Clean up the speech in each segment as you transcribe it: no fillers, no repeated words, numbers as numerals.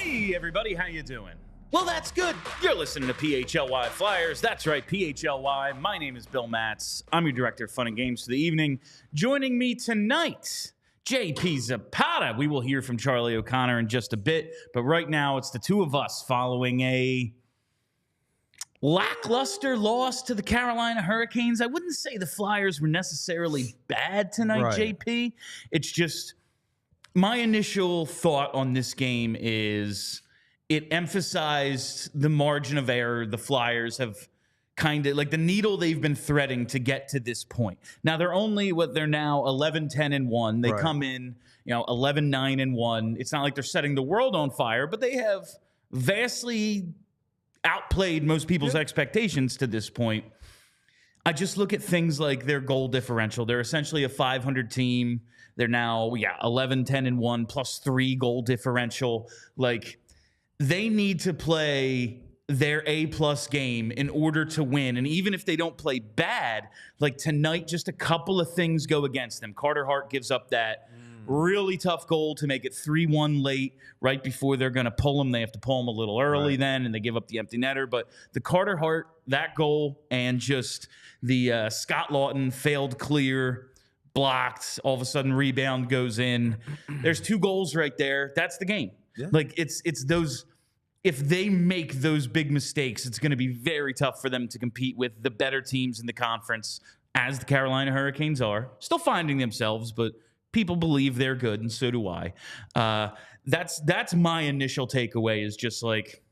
Hey everybody, how you doing? Well, that's good. You're listening to PHLY Flyers. That's right, PHLY. My name is Bill Matz. I'm your director of fun and games for the evening. Joining me tonight, JP Zapata. We will hear from Charlie O'Connor in just a bit, but right now it's the two of us following a lackluster loss to the Carolina Hurricanes. I wouldn't say the Flyers were necessarily bad tonight, Right. JP. It's just my initial thought on this game is it emphasized the margin of error the Flyers have kind of like the needle they've been threading to get to this point. Now they're only they're now 11-10-1. They Right. come in, 11-9-1. It's not like they're setting the world on fire, but they have vastly outplayed most people's expectations to this point. I just look at things like their goal differential. They're essentially a 500 team. They're now 11-10-1 plus 3 goal differential. Like, they need to play their A-plus game in order to win. And even if they don't play bad, like tonight, just a couple of things go against them. Carter Hart gives up that really tough goal to make it 3-1 late right before they're going to pull him. They have to pull him a little early then, and they give up the empty netter. But the Carter Hart, that goal, and just the Scott Lawton failed clear, blocked, all of a sudden rebound goes in. There's 2 goals right there. That's the game. Yeah. Like, it's those. If they make those big mistakes, it's going to be very tough for them to compete with the better teams in the conference, as the Carolina Hurricanes are. Still finding themselves, but people believe they're good, and so do I. That's my initial takeaway, is just like,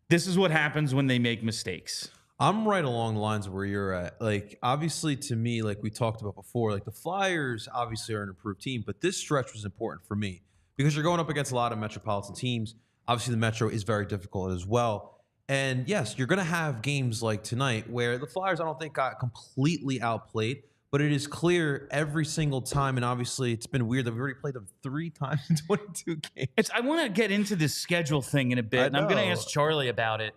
this is what happens when they make mistakes. I'm right along the lines where you're at. Like, obviously, to me, like we talked about before, like the Flyers obviously are an improved team, but this stretch was important for me because you're going up against a lot of metropolitan teams. Obviously, the Metro is very difficult as well. And yes, you're going to have games like tonight where the Flyers, I don't think, got completely outplayed, but it is clear every single time. And obviously, it's been weird that we've already played them 3 times in 22 games. I want to get into this schedule thing in a bit, and I'm going to know. ask Charlie about it.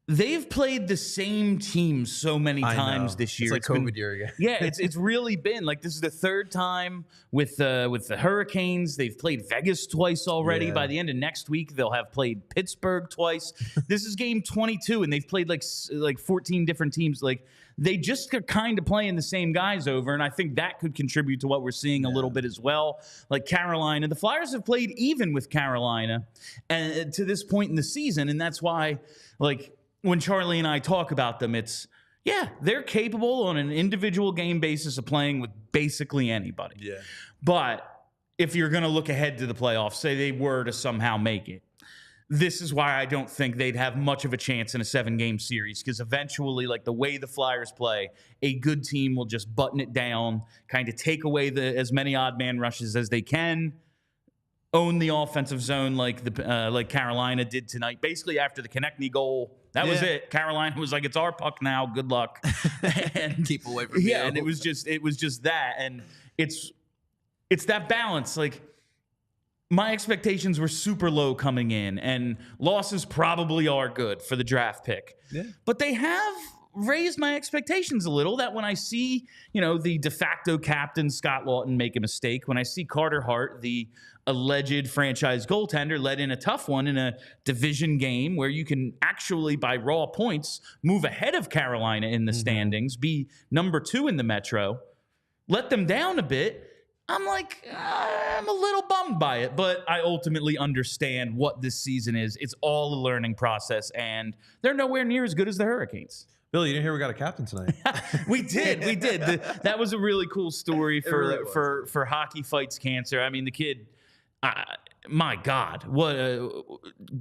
They've played the same team so many times this year. It's like COVID year again. Yeah, it's really been like, this is the 3rd time with the Hurricanes. They've played Vegas twice already. Yeah. By the end of next week, they'll have played Pittsburgh twice. This is game 22, and they've played like 14 different teams. Like, they just are kind of playing the same guys over, and I think that could contribute to what we're seeing a little bit as well. Like Carolina, the Flyers have played even with Carolina and to this point in the season, and that's why, like, when Charlie and I talk about them, it's, they're capable on an individual game basis of playing with basically anybody. Yeah. But if you're going to look ahead to the playoffs, say they were to somehow make it, this is why I don't think they'd have much of a chance in a 7-game series, because eventually, like the way the Flyers play, a good team will just button it down, kind of take away as many odd man rushes as they can, own the offensive zone like Carolina did tonight. Basically, after the Konecny goal, that was it. Carolina was like, it's our puck now. Good luck. And Keep away from me. yeah, and it was just that, and it's that balance. Like, my expectations were super low coming in, and losses probably are good for the draft pick. Yeah. But they have raised my expectations a little, that when I see, the de facto captain Scott Lawton make a mistake, when I see Carter Hart, the alleged franchise goaltender, let in a tough one in a division game where you can actually, by raw points, move ahead of Carolina in the standings, be number 2 in the Metro, let them down a bit, I'm like, I'm a little bummed by it, but I ultimately understand what this season is. It's all a learning process, and they're nowhere near as good as the Hurricanes. Billy, you didn't hear we got a captain tonight. We did. That was a really cool story really was. for Hockey Fights Cancer. I mean, the kid, my God, what a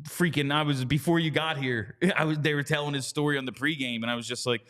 freaking! I was, before you got here, they were telling his story on the pregame, and I was just like,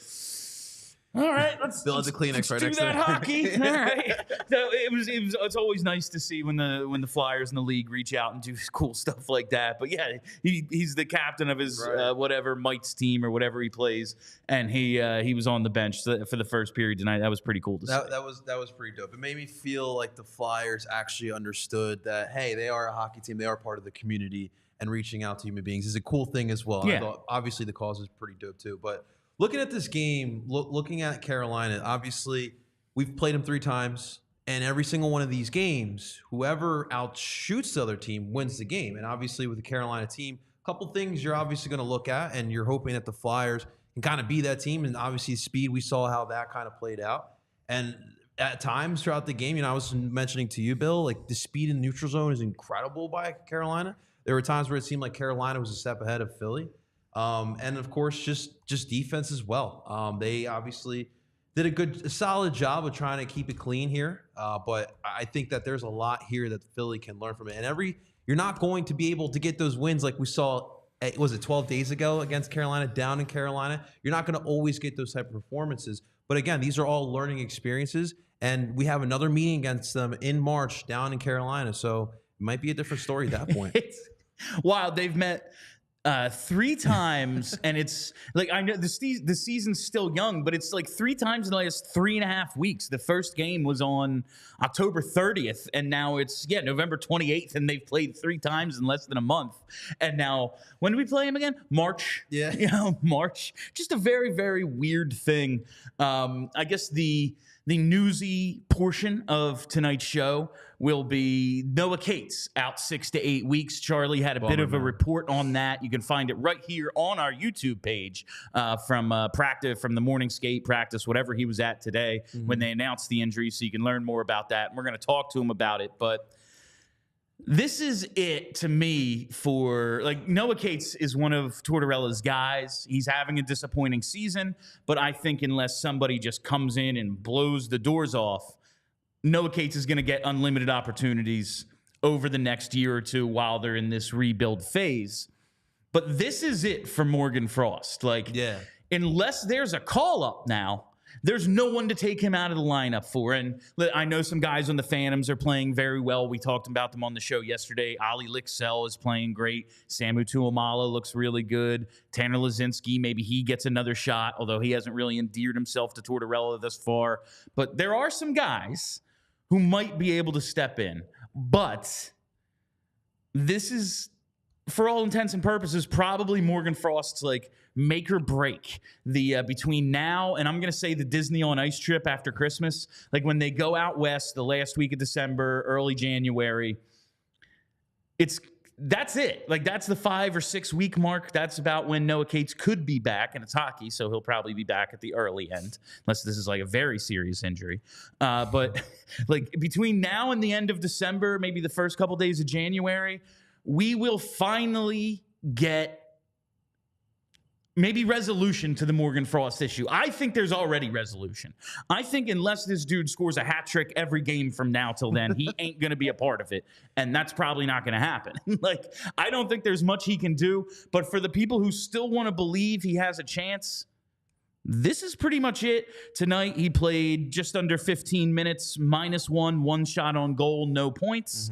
all right, let's Bill has a Kleenex right do next to that him. hockey. All right. So it's always nice to see when the Flyers in the league reach out and do cool stuff like that. But yeah, he's the captain of his whatever Mites team or whatever he plays, and he was on the bench for the first period tonight. That was pretty cool to see. That was pretty dope. It made me feel like the Flyers actually understood that, hey, they are a hockey team. They are part of the community, and reaching out to human beings is a cool thing as well. Yeah. I thought, obviously, the cause is pretty dope too. But looking at this game, looking at Carolina, obviously, we've played them 3 times. And every single one of these games, whoever outshoots the other team wins the game. And obviously with the Carolina team, a couple things you're obviously going to look at, and you're hoping that the Flyers can kind of be that team. And obviously speed, we saw how that kind of played out. And at times throughout the game, I was mentioning to you, Bill, like the speed in the neutral zone is incredible by Carolina. There were times where it seemed like Carolina was a step ahead of Philly. And of course, just defense as well. They obviously did a solid job of trying to keep it clean here. But I think that there's a lot here that Philly can learn from it. And you're not going to be able to get those wins like we saw, was it 12 days ago against Carolina, down in Carolina? You're not going to always get those type of performances. But again, these are all learning experiences. And we have another meeting against them in March down in Carolina. So it might be a different story at that point. Wow, they've met 3 times, and it's like, I know the season's still young, but it's like 3 times in the last 3.5 weeks. The first game was on October 30th, and now it's November 28th, and they've played 3 times in less than a month. And now, when do we play them again? March. Yeah, March. Just a very, very weird thing. I guess the newsy portion of tonight's show will be Noah Cates out 6 to 8 weeks. Charlie had a bit of a report on that. You can find it right here on our YouTube page from practice, from the morning skate practice, whatever he was at today when they announced the injury, so you can learn more about that. And we're going to talk to him about it. But this is it to me for, like, Noah Cates is one of Tortorella's guys. He's having a disappointing season, but I think unless somebody just comes in and blows the doors off, Noah Cates is going to get unlimited opportunities over the next year or two while they're in this rebuild phase. But this is it for Morgan Frost. Like, unless there's a call-up now, there's no one to take him out of the lineup for. And I know some guys on the Phantoms are playing very well. We talked about them on the show yesterday. Ali Lixell is playing great. Samu Tuamala looks really good. Tanner Lazinski, maybe he gets another shot, although he hasn't really endeared himself to Tortorella thus far. But there are some guys who might be able to step in. But this is, for all intents and purposes, probably Morgan Frost's like make or break the between now and I'm going to say the Disney on Ice trip after Christmas. Like when they go out west the last week of December, early January, that's it. Like that's the 5 or 6 week mark. That's about when Noah Cates could be back, and it's hockey, so he'll probably be back at the early end, unless this is like a very serious injury. But like between now and the end of December, maybe the first couple days of January, we will finally get maybe resolution to the Morgan Frost issue. I think there's already resolution. I think unless this dude scores a hat trick every game from now till then, he ain't going to be a part of it. And that's probably not going to happen. Like, I don't think there's much he can do. But for the people who still want to believe he has a chance, this is pretty much it. Tonight, he played just under 15 minutes, -1, 1 shot on goal, no points.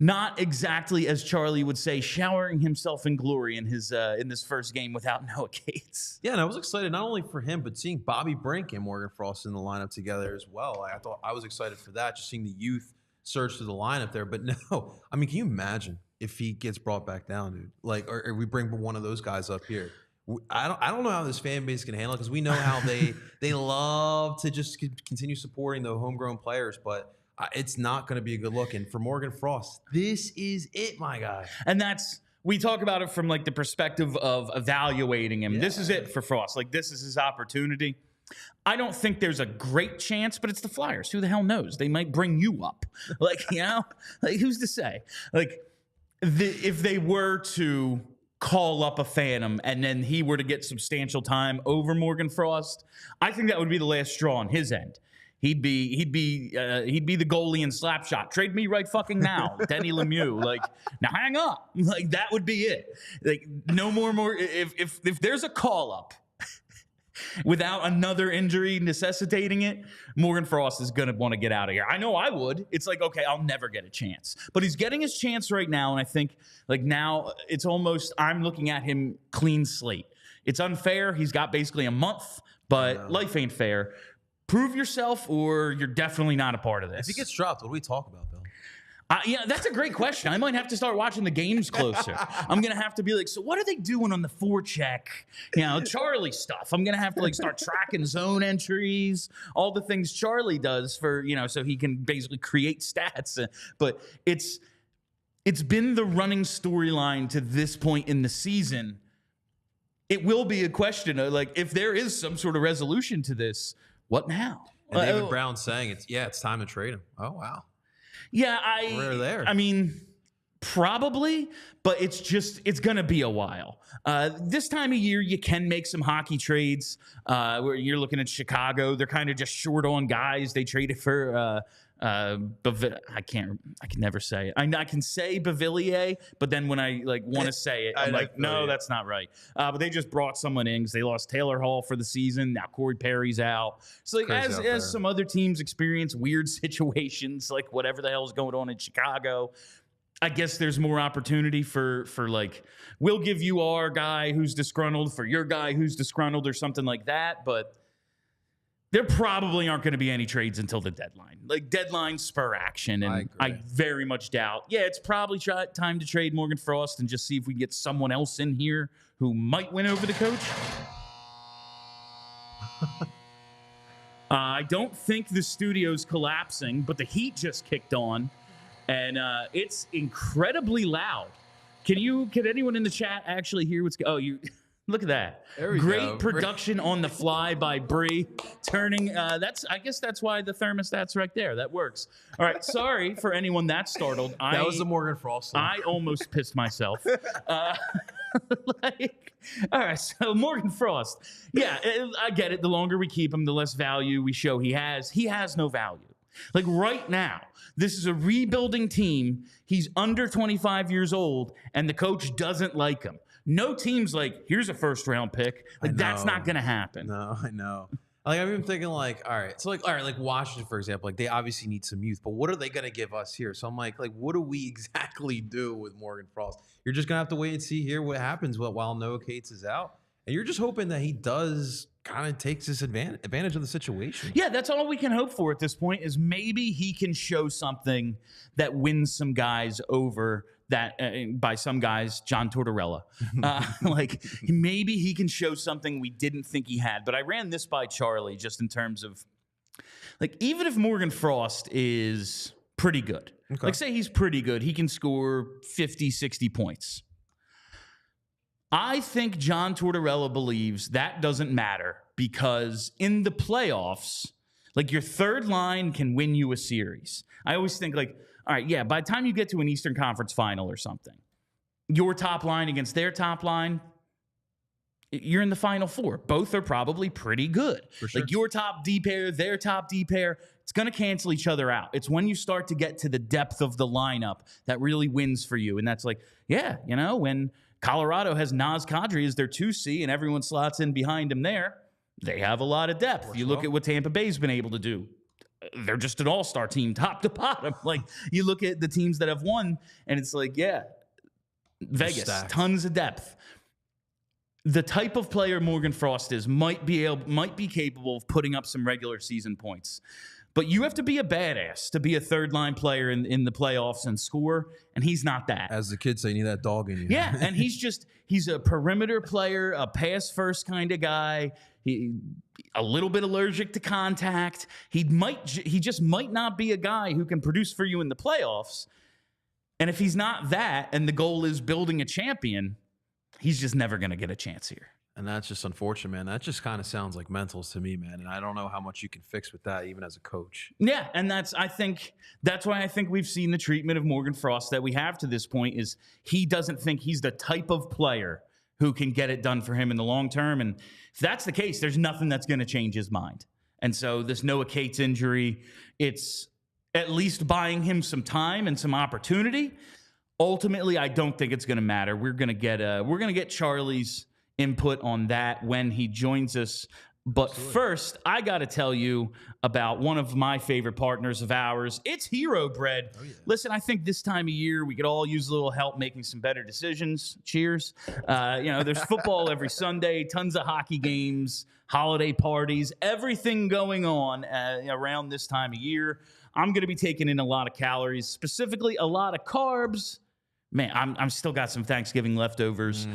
Not exactly, as Charlie would say, showering himself in glory in his in this first game without Noah Cates. Yeah, and I was excited not only for him, but seeing Bobby Brink and Morgan Frost in the lineup together as well. I was excited for that, just seeing the youth surge through the lineup there. But no, I mean, can you imagine if he gets brought back down, dude? Like, or we bring one of those guys up here. I don't know how this fan base can handle it, because we know how they love to just continue supporting the homegrown players, but it's not going to be a good look. And for Morgan Frost, this is it, my guy. And we talk about it from like the perspective of evaluating him. Yeah. This is it for Frost. Like, this is his opportunity. I don't think there's a great chance, but it's the Flyers. Who the hell knows? They might bring you up. Like, like who's to say? Like, if they were to call up a Phantom and then he were to get substantial time over Morgan Frost, I think that would be the last straw on his end. He'd be the goalie in Slapshot. Trade me right fucking now, Denny Lemieux. Like, now hang up. Like, that would be it. Like, no more. If there's a call up without another injury necessitating it, Morgan Frost is gonna want to get out of here. I know I would. It's like, okay, I'll never get a chance, but he's getting his chance right now, and I think like now it's almost, I'm looking at him clean slate. It's unfair. He's got basically a month, but life ain't fair. Prove yourself, or you're definitely not a part of this. If he gets dropped, what do we talk about, Bill? Yeah, that's a great question. I might have to start watching the games closer. I'm going to have to be like, so what are they doing on the forecheck? Charlie stuff. I'm going to have to like start tracking zone entries, all the things Charlie does for, so he can basically create stats. But it's been the running storyline to this point in the season. It will be a question of like, if there is some sort of resolution to this, what now? And David Brown's saying it's time to trade him. Oh, wow. Yeah, We're there. I mean, probably, but it's going to be a while. This time of year, you can make some hockey trades where you're looking at Chicago. They're kind of just short on guys. They traded for, I can never say it. I can say Bavillier, but then when I want to say it, I'm like, no, that's not right. But they just brought someone in because they lost Taylor Hall for the season. Now Corey Perry's out. So like as some other teams experience weird situations, like whatever the hell is going on in Chicago, I guess there's more opportunity for like, we'll give you our guy who's disgruntled for your guy who's disgruntled or something like that. But there probably aren't going to be any trades until the deadline. Like deadline spur action. And I very much doubt. Yeah, it's probably time to trade Morgan Frost and just see if we can get someone else in here who might win over the coach. I don't think the studio's collapsing, but the heat just kicked on. And it's incredibly loud. Can anyone in the chat actually hear what's you look at that. Great production on the fly by Bree. Turning I guess that's why the thermostat's right there. That works. All right, sorry for anyone that startled. That was the Morgan Frost song. I almost pissed myself. All right, so Morgan Frost. Yeah, I get it. The longer we keep him, the less value we show he has. He has no value. Like right now, this is a rebuilding team. He's under 25 years old, and the coach doesn't like him. No team's like, here's a first-round pick. Like, that's not going to happen. No, I know. Like, I'm even thinking, like, all right. So, like, all right, like Washington, for example, like, they obviously need some youth, but what are they going to give us here? So I'm like, what do we exactly do with Morgan Frost? You're just going to have to wait and see here what happens while Noah Cates is out. And you're just hoping that he does kind of takes this advantage of the situation. Yeah, that's all we can hope for at this point is maybe he can show something that wins some guys over that by some guys, John Tortorella. Like maybe he can show something we didn't think he had. But I ran this by Charlie just in terms of like even if Morgan Frost is pretty good, like say he's pretty good, he can score 50, 60 points. I think John Tortorella believes that doesn't matter because in the playoffs, like your third line can win you a series. I always think like, all right, yeah, by the time you get to an Eastern Conference final or something, your top line against their top line, you're in the Final Four. Both are probably pretty good. For sure. Like your top D pair, their top D pair, it's going to cancel each other out. It's when you start to get to the depth of the lineup that really wins for you. And that's like, yeah, you know, when Colorado has Naz Kadri as their 2C and everyone slots in behind him there, they have a lot of depth. You look at what Tampa Bay's been able to do. They're just an all-star team, top to bottom. Like, you look at the teams that have won, and it's like, yeah, Vegas, tons of depth. The type of player Morgan Frost is might be capable of putting up some regular season points. But you have to be a badass to be a third-line player in the playoffs and score, and he's not that. As the kids say, you need that dog in you. Yeah, and he's a perimeter player, a pass-first kind of guy. He a little bit allergic to contact. He just might not be a guy who can produce for you in the playoffs. And if he's not that, and the goal is building a champion, he's just never going to get a chance here. And that's just unfortunate, man. That just kind of sounds like mentals to me, man. And I don't know how much you can fix with that, even as a coach. Yeah, and that's why I think we've seen the treatment of Morgan Frost that we have to this point is he doesn't think he's the type of player who can get it done for him in the long term. And if that's the case, there's nothing that's going to change his mind. And so this Noah Cates injury, it's at least buying him some time and some opportunity. Ultimately, I don't think it's going to matter. We're going to get Charlie's input on that when he joins us But first, I got to tell you about one of my favorite partners of ours. It's Hero Bread. Oh, yeah. Listen, I think this time of year, we could all use a little help making some better decisions. Cheers. There's football every Sunday, tons of hockey games, holiday parties, everything going on around this time of year. I'm going to be taking in a lot of calories, specifically a lot of carbs. Man, I'm still got some Thanksgiving leftovers.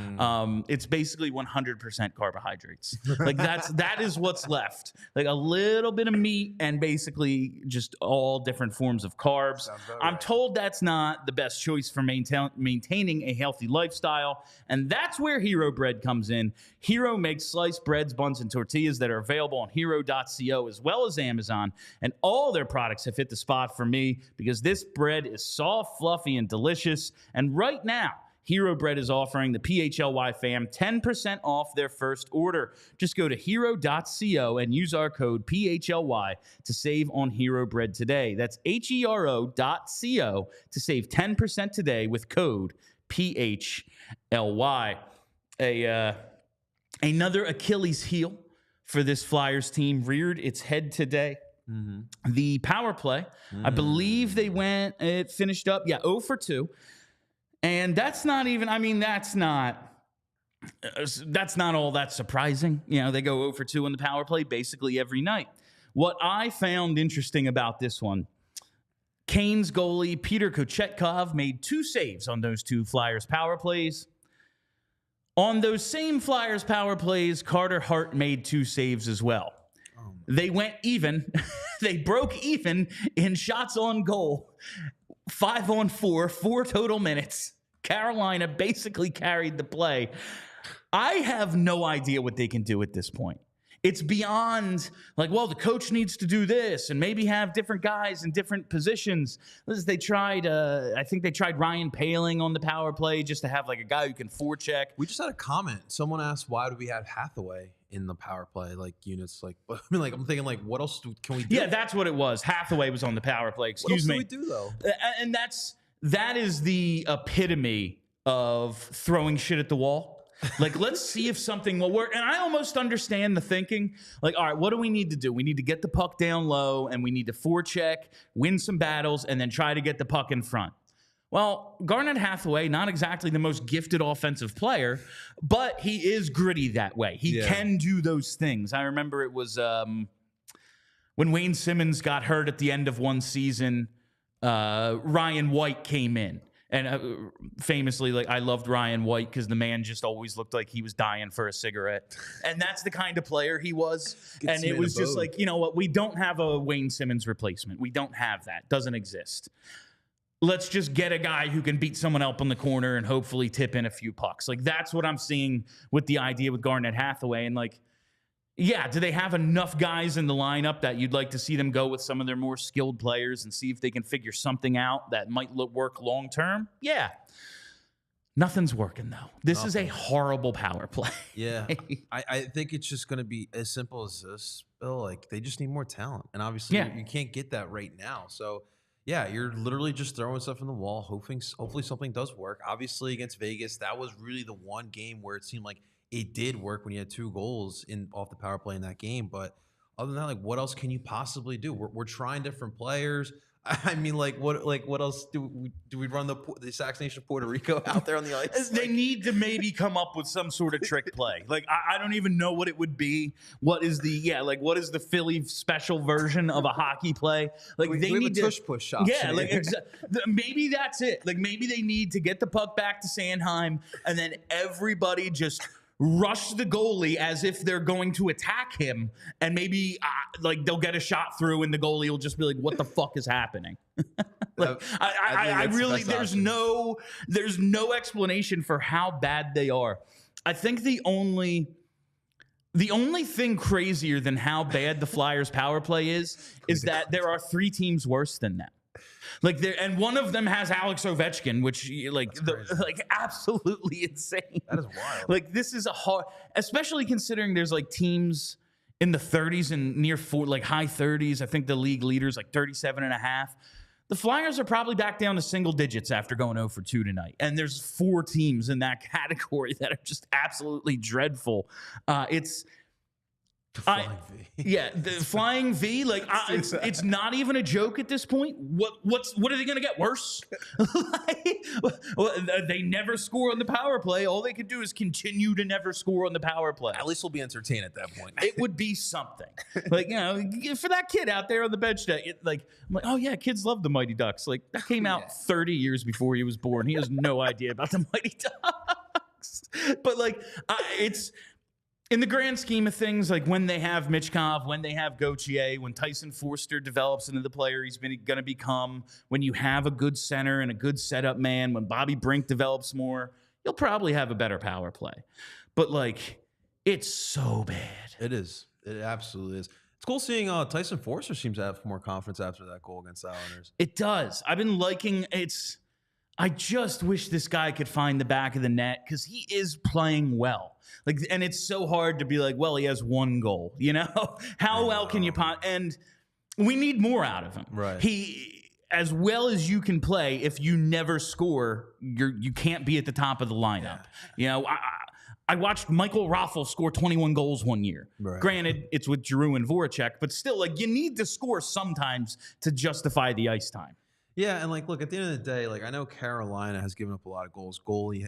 It's basically 100% carbohydrates. Like that is what's left. Like a little bit of meat and basically just all different forms of carbs. I'm told that's not the best choice for maintaining a healthy lifestyle, and that's where Hero Bread comes in. Hero makes sliced breads, buns, and tortillas that are available on hero.co as well as Amazon, and all their products have hit the spot for me because this bread is soft, fluffy, and delicious. And right now, Hero Bread is offering the PHLY fam 10% off their first order. Just go to hero.co and use our code PHLY to save on Hero Bread today. That's hero.co to save 10% today with code PHLY. Another Achilles heel for this Flyers team reared its head today. The power play, I believe it finished up, 0 for 2. And that's not all that surprising. They go 0 for 2 on the power play basically every night. What I found interesting about this one, Canes goalie Peter Kochetkov made 2 saves on those 2 Flyers power plays. On those same Flyers power plays, Carter Hart made 2 saves as well. They went even. They broke even in shots on goal. 5-on-4, 4 total minutes. Carolina basically carried the play. I have no idea what they can do at this point. It's beyond the coach needs to do this and maybe have different guys in different positions. I think they tried Ryan Poehling on the power play just to have a guy who can forecheck. We just had a comment. Someone asked, why do we have Hathaway in the power play units? I'm thinking what else can we do? Yeah, that's what it was. Hathaway was on the power play. Excuse me. What else do we do though? And that is the epitome of throwing shit at the wall. Let's see if something will work. And I almost understand the thinking. All right, what do we need to do? We need to get the puck down low, and we need to forecheck, win some battles, and then try to get the puck in front. Well, Garnet Hathaway, not exactly the most gifted offensive player, but he is gritty that way. He can do those things. I remember it was when Wayne Simmons got hurt at the end of one season, Ryan White came in. And famously, I loved Ryan White because the man just always looked like he was dying for a cigarette. And that's the kind of player he was. And it was just you know what? We don't have a Wayne Simmons replacement. We don't have that. Doesn't exist. Let's just get a guy who can beat someone up on the corner and hopefully tip in a few pucks. That's what I'm seeing with the idea with Garnet Hathaway. And do they have enough guys in the lineup that you'd like to see them go with some of their more skilled players and see if they can figure something out that might work long term? Yeah. Nothing's working, though. This is a horrible power play. Yeah. I think it's just going to be as simple as this, Bill. They just need more talent. And obviously, you can't get that right now. So, you're literally just throwing stuff in the wall, hopefully something does work. Obviously, against Vegas, that was really the one game where it seemed like it did work when you had 2 goals off the power play in that game. But other than that, what else can you possibly do? We're trying different players. I mean, what else do we run the assassination of Puerto Rico out there on the ice? They need to maybe come up with some sort of trick play. I don't even know what it would be. What is what is the Philly special version of a hockey play? They need to push shots. Yeah, maybe that's it. Maybe they need to get the puck back to Sanheim and then everybody just rush the goalie as if they're going to attack him, and maybe they'll get a shot through and the goalie will just be like, what the fuck is happening? I really there's no explanation for how bad they are. I think the only thing crazier than how bad the Flyers power play is that there are 3 teams worse than that. And one of them has Alex Ovechkin, which absolutely insane. That is wild. This is a hard, especially considering there's teams in the 30s and near high 30s. I think the league leaders 37.5. The Flyers are probably back down to single digits after going 0 for 2 tonight. And there's 4 teams in that category that are just absolutely dreadful. Flying V. Yeah, the flying V. Like it's not even a joke at this point. What are they going to get worse? They never score on the power play. All they could do is continue to never score on the power play. At least we'll be entertained at that point. It would be something. Like, for that kid out there on the bench, I'm like, oh yeah, kids love the Mighty Ducks. Like that came out 30 years before he was born. He has no idea about the Mighty Ducks. But like, it's. In the grand scheme of things, like when they have Michkov, when they have Gauthier, when Tyson Forster develops into the player he's going to become, when you have a good center and a good setup man, when Bobby Brink develops more, you'll probably have a better power play. But, like, it's so bad. It is. It absolutely is. It's cool seeing Tyson Forster seems to have more confidence after that goal against the Islanders. It does. I've been liking it's. I just wish this guy could find the back of the net because he is playing well. Like, and it's so hard to be like, well, he has one goal. How well can you? And we need more out of him. Right. He, as well as you can play, if you never score, you can't be at the top of the lineup. Yeah. I watched Michael Raffle score 21 goals one year. Right. Granted, it's with Giroux and Voracek, but still, like, you need to score sometimes to justify the ice time. Yeah, and like, look, at the end of the day, like, I know Carolina has given up a lot of goals. Goalie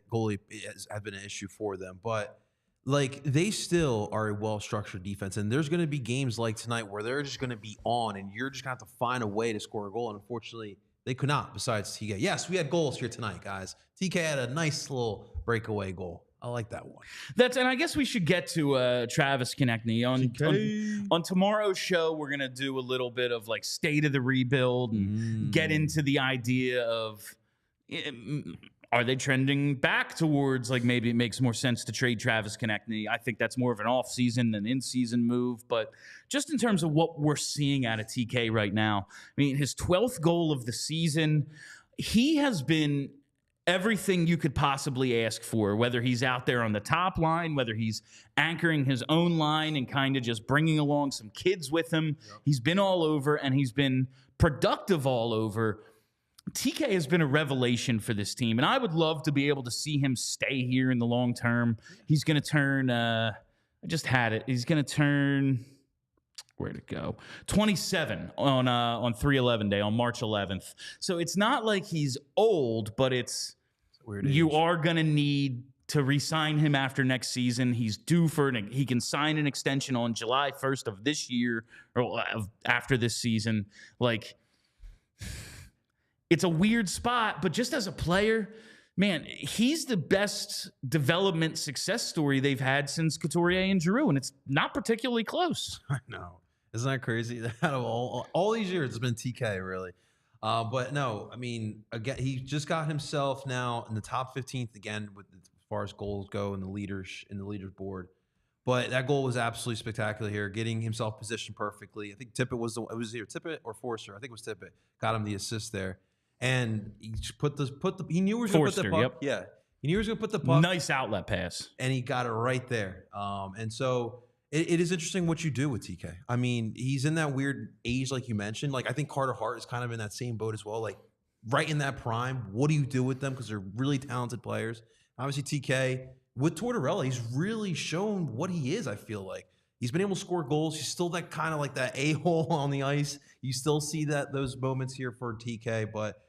has been an issue for them, but like, they still are a well-structured defense, and there's going to be games like tonight where they're just going to be on, and you're just going to have to find a way to score a goal. And unfortunately, they could not. Besides TK, yes, we had goals here tonight, guys. TK had a nice little breakaway goal. I like that one. And I guess we should get to Travis Konecny on tomorrow's show. We're gonna do a little bit of like state of the rebuild and get into the idea of are they trending back towards like maybe it makes more sense to trade Travis Konecny. I think that's more of an off-season than in-season move, but just in terms of what we're seeing out of TK right now, I mean, his 12th goal of the season, he has been everything you could possibly ask for, whether he's out there on the top line, whether he's anchoring his own line and kind of just bringing along some kids with him. Yep. He's been all over, and he's been productive all over. TK has been a revelation for this team, and I would love to be able to see him stay here in the long term. He's going to turn, I just had it. He's going to turn, where'd it go? 27 on 3/11 day, on March 11th. So it's not like he's old, but it's, you are going to need to re-sign him after next season. He's due for he can sign an extension on July 1st of this year, or after this season. Like, it's a weird spot, but just as a player, man, he's the best development success story they've had since Couturier and Giroux, and it's not particularly close. I know. Isn't that crazy? Out of all these years, it's been TK, really. But no, I mean, again, he just got himself now in the top 15th again with as far as goals go in the leaders board. But that goal was absolutely spectacular here, getting himself positioned perfectly. I think Tippett was either Tippett or Forster. I think it was Tippett got him the assist there, and he just he knew he was going to put the puck. Yep. Yeah, he knew he was going to put the puck. Nice outlet pass, and he got it right there. And so. It is interesting what you do with TK. I mean, he's in that weird age, like you mentioned. Like, I think Carter Hart is kind of in that same boat as well. Like, right in that prime, what do you do with them? Because they're really talented players. Obviously, TK, with Tortorella, he's really shown what he is, I feel like. He's been able to score goals. He's still that kind of like that a-hole on the ice. You still see those moments here for TK. But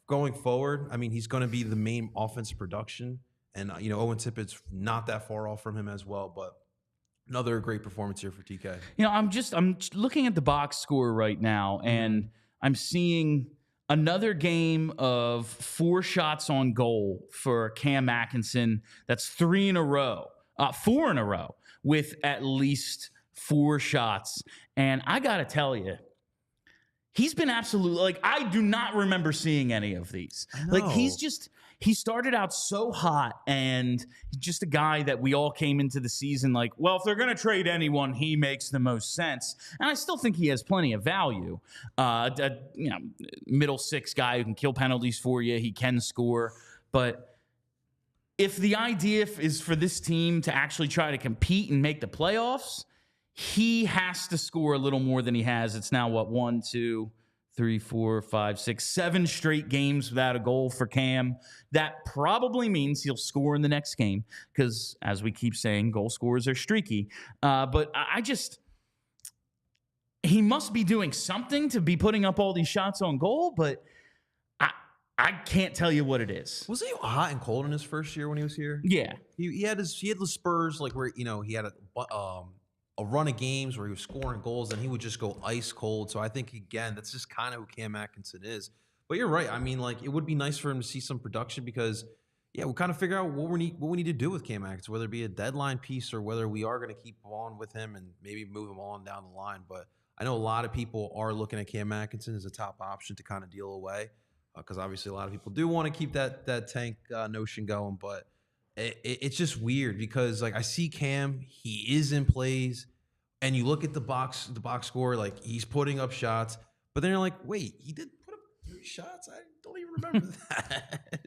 going forward, I mean, he's going to be the main offensive production. And, Owen Tippett's not that far off from him as well. But another great performance here for TK. I'm looking at the box score right now, and I'm seeing another game of 4 shots on goal for Cam Atkinson. That's 4 in a row, with at least 4 shots. And I got to tell you, he's been absolutely, like, I do not remember seeing any of these. Like, he started out so hot, and just a guy that we all came into the season like, well, if they're going to trade anyone, he makes the most sense. And I still think he has plenty of value. Middle six guy who can kill penalties for you. He can score. But if the idea is for this team to actually try to compete and make the playoffs, he has to score a little more than he has. It's now, 1, 2, 3, 4, 5, 6, 7 straight games without a goal for Cam. That probably means he'll score in the next game because, as we keep saying, goal scorers are streaky. But I just, he must be doing something to be putting up all these shots on goal, but I can't tell you what it is. Was he hot and cold in his first year when he was here? Yeah. He had the Spurs, like, where, you know, he had a run of games where he was scoring goals and he would just go ice cold. So I think, again, that's just kind of who Cam Atkinson is. But you're right. I mean, like, it would be nice for him to see some production because, yeah, we'll kind of figure out what we need to do with Cam Atkinson, whether it be a deadline piece or whether we are going to keep on with him and maybe move him on down the line. But I know a lot of people are looking at Cam Atkinson as a top option to kind of deal away. Because obviously a lot of people do want to keep that tank notion going, but it's just weird because, like, I see Cam, he is in plays, and you look at the box score, like, he's putting up shots, but then you're like, wait, he did put up 3 shots? I don't even remember that.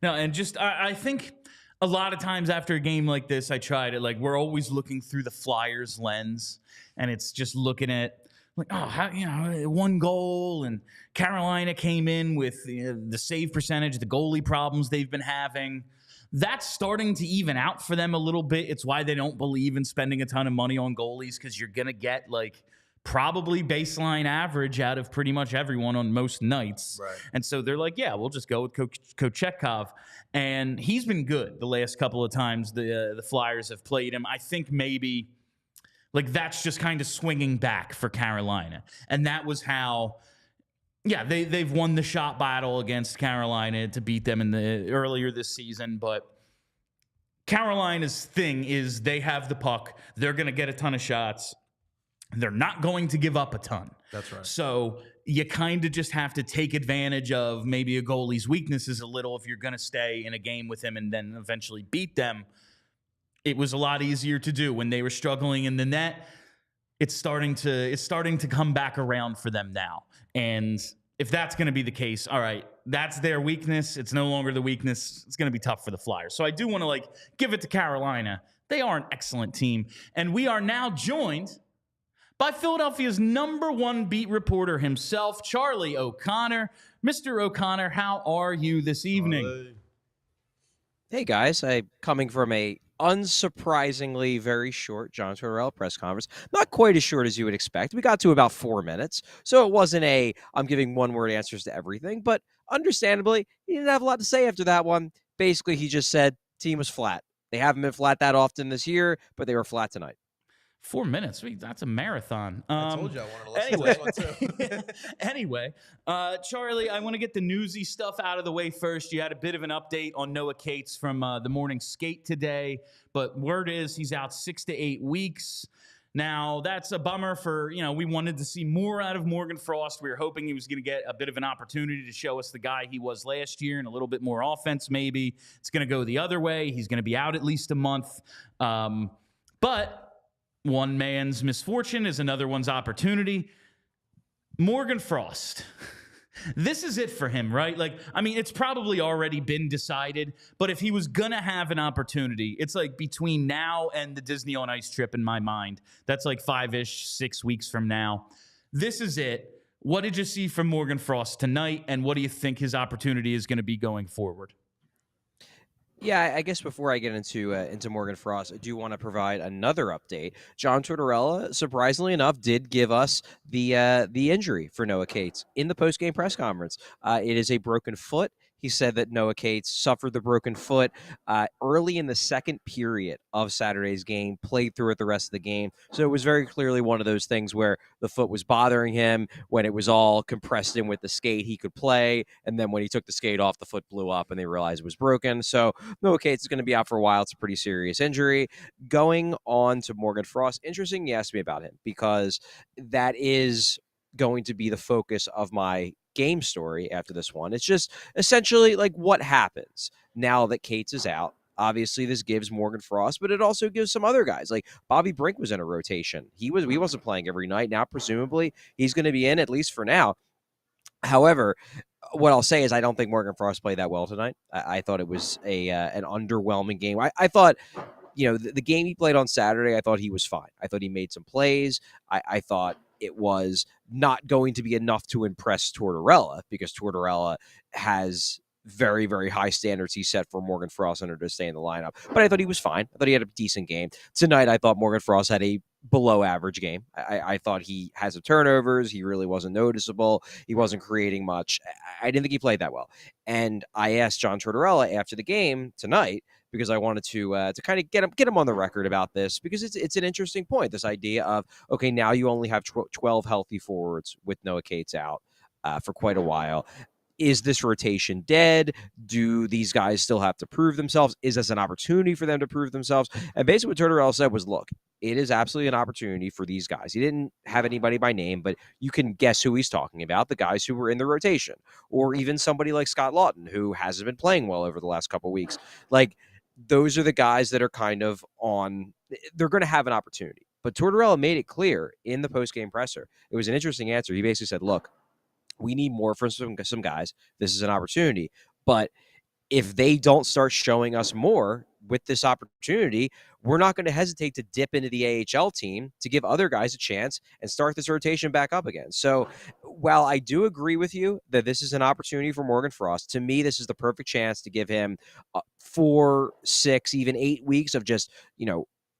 No, and just I think a lot of times after a game like this, I try to, like, we're always looking through the Flyers lens, and it's just looking at, like, oh, how, you know, 1 goal, and Carolina came in with the save percentage, the goalie problems they've been having. That's starting to even out for them a little bit. It's why they don't believe in spending a ton of money on goalies, because you're going to get, like, probably baseline average out of pretty much everyone on most nights. Right. And so they're like, yeah, we'll just go with Kochetkov. And he's been good the last couple of times the Flyers have played him. I think maybe, like, that's just kind of swinging back for Carolina. And that was how, yeah, they've won the shot battle against Carolina to beat them in the earlier this season. But Carolina's thing is they have the puck. They're going to get a ton of shots. They're not going to give up a ton. That's right. So you kind of just have to take advantage of maybe a goalie's weaknesses a little if you're going to stay in a game with him and then eventually beat them. It was a lot easier to do when they were struggling in the net. It's starting to come back around for them now. And if that's going to be the case, all right, that's their weakness. It's no longer the weakness. It's going to be tough for the Flyers. So I do want to, like, give it to Carolina. They are an excellent team. And we are now joined by Philadelphia's #1 beat reporter himself, Charlie O'Connor. Mr. O'Connor, how are you this evening? Hey, guys. I'm coming from a unsurprisingly very short John Tortorella press conference. Not quite as short as you would expect. We got to about 4 minutes. So it wasn't I'm giving one-word answers to everything. But understandably, he didn't have a lot to say after that one. Basically, he just said team was flat. They haven't been flat that often this year, but they were flat tonight. 4 minutes. That's a marathon. I told you I wanted to listen to this one, too. Anyway, Charlie, I want to get the newsy stuff out of the way first. You had a bit of an update on Noah Cates from the morning skate today, but word is he's out 6 to 8 weeks. Now, that's a bummer for, we wanted to see more out of Morgan Frost. We were hoping he was going to get a bit of an opportunity to show us the guy he was last year and a little bit more offense maybe. It's going to go the other way. He's going to be out at least a month. But one man's misfortune is another one's opportunity. Morgan Frost. This is it for him, right? Like, I mean, it's probably already been decided, but if he was going to have an opportunity, it's like between now and the Disney on Ice trip in my mind. That's like 5-ish, 6 weeks from now. This is it. What did you see from Morgan Frost tonight, and what do you think his opportunity is going to be going forward? Yeah, I guess before I get into Morgan Frost, I do want to provide another update. John Tortorella, surprisingly enough, did give us the injury for Noah Cates in the postgame press conference. It is a broken foot. He said that Noah Cates suffered the broken foot early in the second period of Saturday's game, played through it the rest of the game. So it was very clearly one of those things where the foot was bothering him. When it was all compressed in with the skate, he could play. And then when he took the skate off, the foot blew up and they realized it was broken. So Noah Cates is going to be out for a while. It's a pretty serious injury. Going on to Morgan Frost, interesting you asked me about him because that is going to be the focus of my game story after this one. It's just essentially like what happens now that Cates is out. Obviously, this gives Morgan Frost, but it also gives some other guys. Like Bobby Brink was in a rotation. He wasn't playing every night. Now, presumably, he's going to be in at least for now. However, what I'll say is I don't think Morgan Frost played that well tonight. I thought it was an underwhelming game. I thought, the game he played on Saturday, I thought he was fine. I thought he made some plays. I thought it was not going to be enough to impress Tortorella, because Tortorella has very, very high standards he set for Morgan Frost in order to stay in the lineup. But I thought he was fine. I thought he had a decent game. Tonight, I thought Morgan Frost had a below average game. I thought he had some turnovers. He really wasn't noticeable. He wasn't creating much. I didn't think he played that well. And I asked John Tortorella after the game tonight, because I wanted to kind of get him on the record about this, because it's an interesting point, this idea of, okay, now you only have 12 healthy forwards with Noah Cates out for quite a while. Is this rotation dead? Do these guys still have to prove themselves? Is this an opportunity for them to prove themselves? And basically what Tortorella said was, look, it is absolutely an opportunity for these guys. He didn't have anybody by name, but you can guess who he's talking about, the guys who were in the rotation, or even somebody like Scott Lawton, who hasn't been playing well over the last couple of weeks. Like, those are the guys that are kind of on, they're going to have an opportunity. But Tortorella made it clear in the post-game presser. It was an interesting answer. He basically said, look, we need more from some guys. This is an opportunity. But if they don't start showing us more with this opportunity, we're not going to hesitate to dip into the AHL team to give other guys a chance and start this rotation back up again. So while I do agree with you that this is an opportunity for Morgan Frost, to me, this is the perfect chance to give him 4, 6, even 8 weeks of just,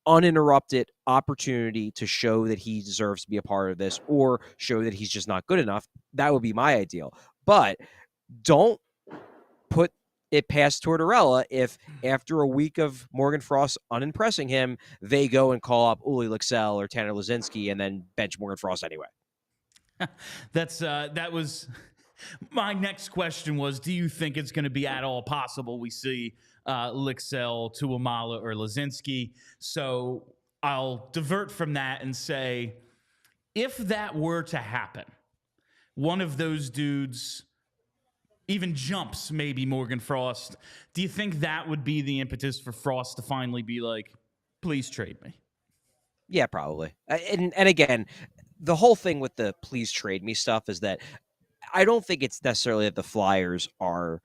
uninterrupted opportunity to show that he deserves to be a part of this, or show that he's just not good enough. That would be my ideal. But don't put it past Tortorella if after a week of Morgan Frost unimpressing him, they go and call up Uli Lexell or Tanner Lazinski and then bench Morgan Frost anyway. That was my next question was, do you think it's going to be at all possible we see Lexell, Tuamala, or Lazinski? So I'll divert from that and say, if that were to happen, one of those dudes even jumps maybe Morgan Frost, do you think that would be the impetus for Frost to finally be like, please trade me? Yeah, probably. And again, the whole thing with the please trade me stuff is that I don't think it's necessarily that the Flyers are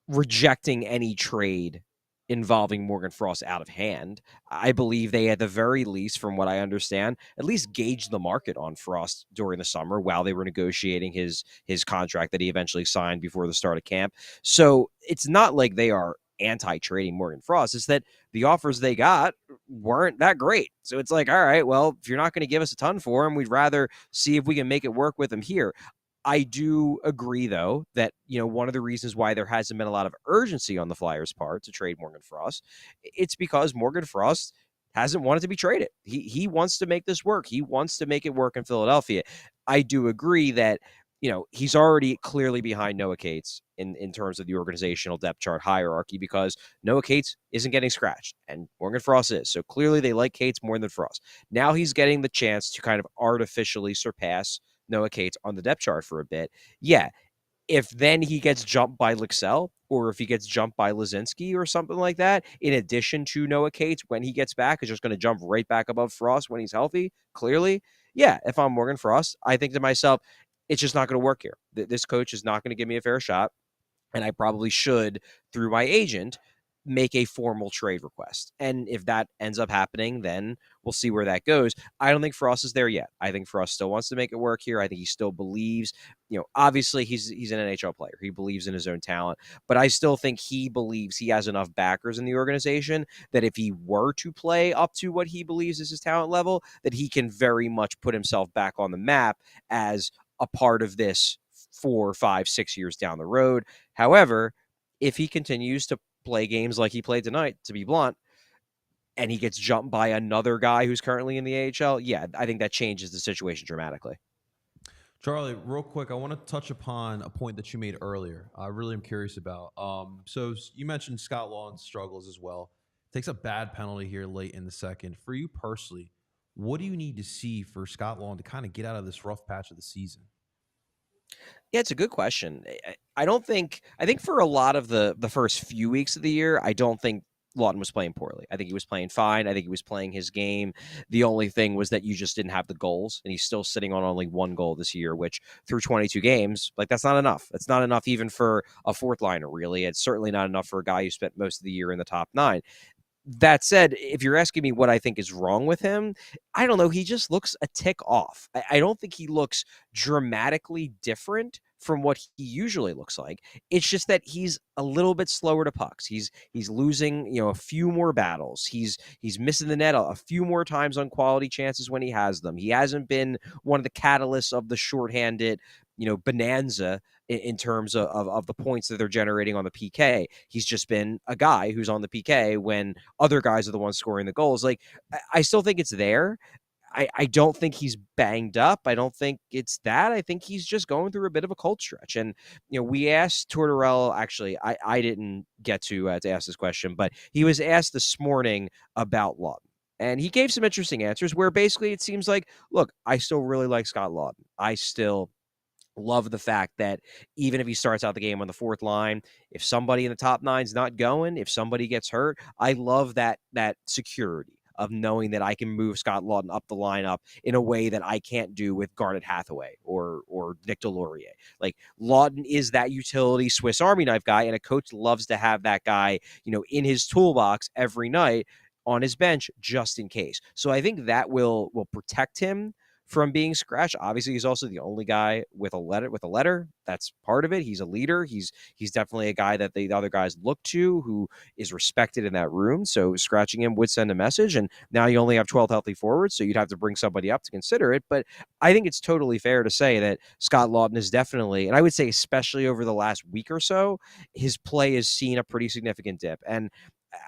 rejecting any trade involving Morgan Frost out of hand. I believe they, at the very least, from what I understand, at least gauged the market on Frost during the summer while they were negotiating his contract that he eventually signed before the start of camp. So it's not like they are anti-trading Morgan Frost. It's that the offers they got weren't that great. So it's like, all right, well, if you're not going to give us a ton for him, we'd rather see if we can make it work with him here. I do agree, though, that, one of the reasons why there hasn't been a lot of urgency on the Flyers' part to trade Morgan Frost, it's because Morgan Frost hasn't wanted to be traded. He wants to make this work. He wants to make it work in Philadelphia. I do agree that, he's already clearly behind Noah Cates in terms of the organizational depth chart hierarchy, because Noah Cates isn't getting scratched and Morgan Frost is. So clearly they like Cates more than Frost. Now he's getting the chance to kind of artificially surpass Noah Cates on the depth chart for a bit. Yeah, if then he gets jumped by Lexell, or if he gets jumped by Lazinski or something like that, in addition to Noah Cates, when he gets back, is just going to jump right back above Frost when he's healthy, clearly. Yeah, if I'm Morgan Frost, I think to myself, it's just not going to work here. This coach is not going to give me a fair shot, and I probably should, through my agent, make a formal trade request. And if that ends up happening, then we'll see where that goes. I don't think Frost is there yet. I think Frost still wants to make it work here. I think he still believes, obviously he's an NHL player. He believes in his own talent, but I still think he believes he has enough backers in the organization that if he were to play up to what he believes is his talent level, that he can very much put himself back on the map as a part of this 4, 5, 6 years down the road. However, if he continues to play games like he played tonight, to be blunt, and he gets jumped by another guy who's currently in the AHL, yeah, I think that changes the situation dramatically. Charlie, real quick, I want to touch upon a point that you made earlier. I really am curious about. So you mentioned Scott Lawton's struggles as well. Takes a bad penalty here late in the second. For you personally, what do you need to see for Scott Lawton to kind of get out of this rough patch of the season? Yeah, it's a good question. I think for a lot of the first few weeks of the year, I don't think Lawton was playing poorly. I think he was playing fine. I think he was playing his game. The only thing was that you just didn't have the goals, and he's still sitting on only 1 goal this year, which through 22 games, that's not enough. It's not enough even for a fourth liner, really. It's certainly not enough for a guy who spent most of the year in the top 9. That said, if you're asking me what I think is wrong with him, I don't know. He just looks a tick off. I don't think he looks dramatically different from what he usually looks like. It's just that he's a little bit slower to pucks. He's losing, a few more battles. He's missing the net a few more times on quality chances when he has them. He hasn't been one of the catalysts of the shorthanded, bonanza in terms of the points that they're generating on the PK. He's just been a guy who's on the PK when other guys are the ones scoring the goals. Like, I still think it's there. I don't think he's banged up. I don't think it's that. I think he's just going through a bit of a cold stretch. And, we asked Tortorella, actually, I didn't get to ask this question, but he was asked this morning about Lawton. And he gave some interesting answers where basically it seems like, look, I still really like Scott Lawton. I still love the fact that even if he starts out the game on the fourth line, if somebody in the top nine's not going, if somebody gets hurt, I love that security of knowing that I can move Scott Lawton up the lineup in a way that I can't do with Garnet Hathaway or Nick Delorier. Like, Lawton is that utility Swiss Army knife guy, and a coach loves to have that guy, in his toolbox every night on his bench just in case. So I think that will protect him from being scratched. Obviously, he's also the only guy with a letter. That's part of it. He's a leader. He's definitely a guy that the other guys look to, who is respected in that room. So scratching him would send a message. And now you only have 12 healthy forwards, so you'd have to bring somebody up to consider it. But I think it's totally fair to say that Scott Lawton is definitely, and I would say especially over the last week or so, his play has seen a pretty significant dip. And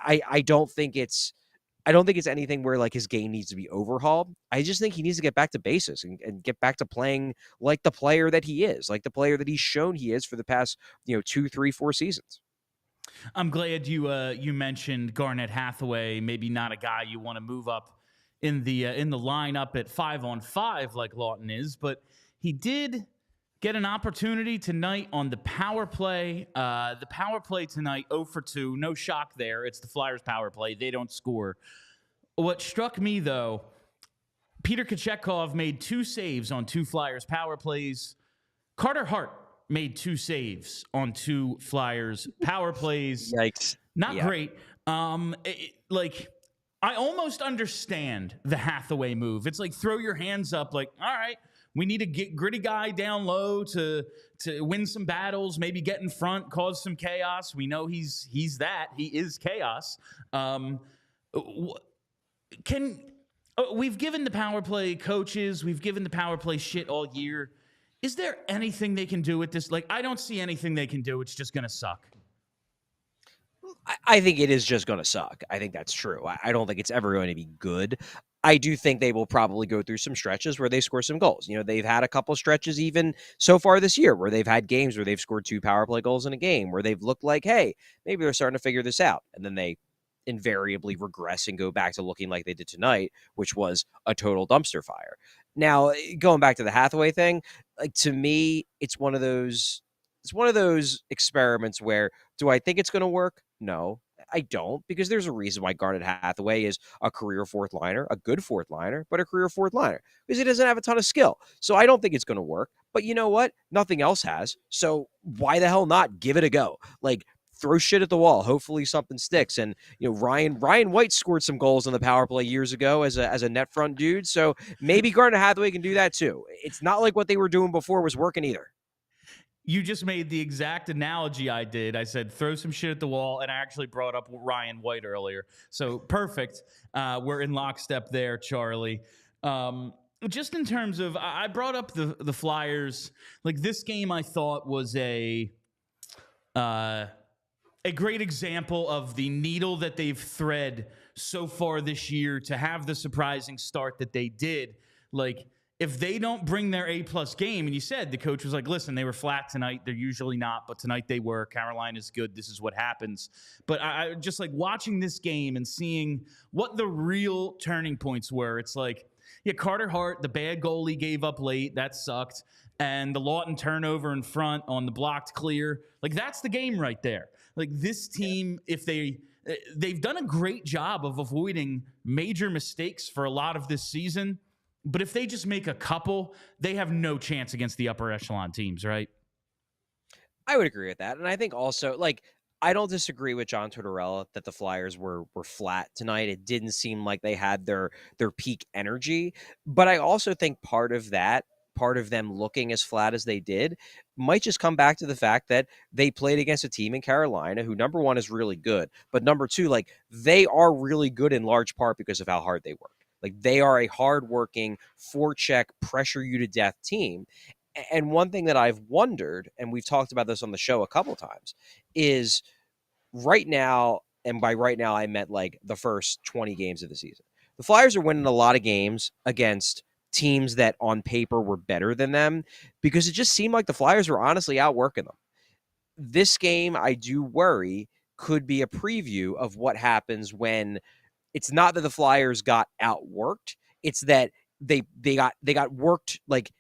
I don't think it's anything where like his game needs to be overhauled. I just think he needs to get back to basics and get back to playing like the player that he is, like the player that he's shown he is for the past, 2, 3, 4 seasons. I'm glad you mentioned Garnet Hathaway. Maybe not a guy you want to move up in the lineup at 5-on-5 like Lawton is, but he did get an opportunity tonight on the power play. The power play tonight, 0 for 2. No shock there. It's the Flyers power play. They don't score. What struck me, though, Peter Kochetkov made 2 saves on 2 Flyers power plays. Carter Hart made 2 saves on 2 Flyers power plays. Yikes. Not great. I almost understand the Hathaway move. It's like, throw your hands up, like, all right, we need to get gritty guy down low to win some battles, maybe get in front, cause some chaos. We know he's that. He is chaos. We've given the power play coaches, we've given the power play shit all year. Is there anything they can do with this? Like, I don't see anything they can do. It's just going to suck. I think it is just going to suck. I think that's true. I don't think it's ever going to be good. I do think they will probably go through some stretches where they score some goals. They've had a couple stretches even so far this year where they've had games where they've scored 2 power play goals in a game, where they've looked like, hey, maybe they're starting to figure this out. And then they invariably regress and go back to looking like they did tonight, which was a total dumpster fire. Now, going back to the Hathaway thing, like, to me, it's one of those experiments where, do I think it's going to work? No, I don't, because there's a reason why Garnet Hathaway is a career fourth liner, a good fourth liner, but a career fourth liner, because he doesn't have a ton of skill. So I don't think it's going to work. But you know what? Nothing else has. So why the hell not give it a go? Like, throw shit at the wall. Hopefully something sticks. And Ryan White scored some goals on the power play years ago as a net front dude. So maybe Garnet Hathaway can do that too. It's not like what they were doing before was working either. You just made the exact analogy I did. I said, throw some shit at the wall, and I actually brought up Ryan White earlier. So perfect. We're in lockstep there, Charlie. Just in terms of, I brought up the Flyers. Like, this game I thought was a great example of the needle that they've thread so far this year to have the surprising start that they did. Like, if they don't bring their A-plus game, and you said the coach was like, listen, they were flat tonight. They're usually not, but tonight they were. Carolina's good. This is what happens. But I just like watching this game and seeing what the real turning points were. It's like, yeah, Carter Hart, the bad goal he gave up late, that sucked. And the Lawton turnover in front on the blocked clear. Like, that's the game right there. Like, this team, if they've done a great job of avoiding major mistakes for a lot of this season. But if they just make a couple, they have no chance against the upper echelon teams, right? I would agree with that. And I think also, like, I don't disagree with John Tortorella that the Flyers were flat tonight. It didn't seem like they had their peak energy, but I also think part of them looking as flat as they did might just come back to the fact that they played against a team in Carolina who, number one, is really good, but number two, like, they are really good in large part because of how hard they work. Like, they are a hardworking, forecheck, pressure you to death team. And one thing that I've wondered, and we've talked about this on the show a couple times, is right now, and by right now I meant like the first 20 games of the season, the Flyers are winning a lot of games against teams that on paper were better than them because it just seemed like the Flyers were honestly outworking them. This game, I do worry, could be a preview of what happens when it's not that the Flyers got outworked, it's that they got worked. Like,